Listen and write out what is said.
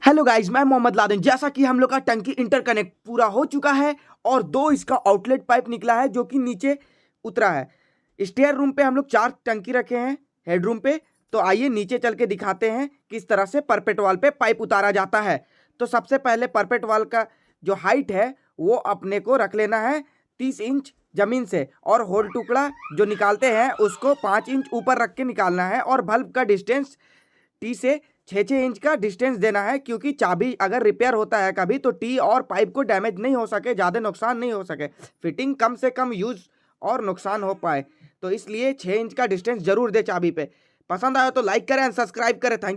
Hello guys, मैं Mohammad Laden. जैसा कि हम लोग का टंकी इंटरकनेक्ट पूरा हो चुका है और दो इसका आउटलेट पाइप निकला है जो कि नीचे उतरा है। स्टेयर रूम पे हम लोग 4 टंकी रखे हैं हेडरूम पे। तो आइए नीचे चल के दिखाते हैं किस तरह से परपेट वाल पे पाइप उतारा जाता है। तो सबसे पहले परपेट वाल का जो हाइट है वो अपने को रख लेना है 30 इंच जमीन से, और होल टुकड़ा जो निकालते हैं उसको 5 इंच ऊपर रख के निकालना है, और बल्ब का डिस्टेंस टी से 6 इंच का डिस्टेंस देना है, क्योंकि चाबी अगर रिपेयर होता है कभी तो टी और पाइप को डैमेज नहीं हो सके, ज़्यादा नुकसान नहीं हो सके, फिटिंग कम से कम यूज और नुकसान हो पाए। तो इसलिए 6 इंच का डिस्टेंस जरूर दे चाबी पे। पसंद आया तो लाइक करें, सब्सक्राइब करें। थैंक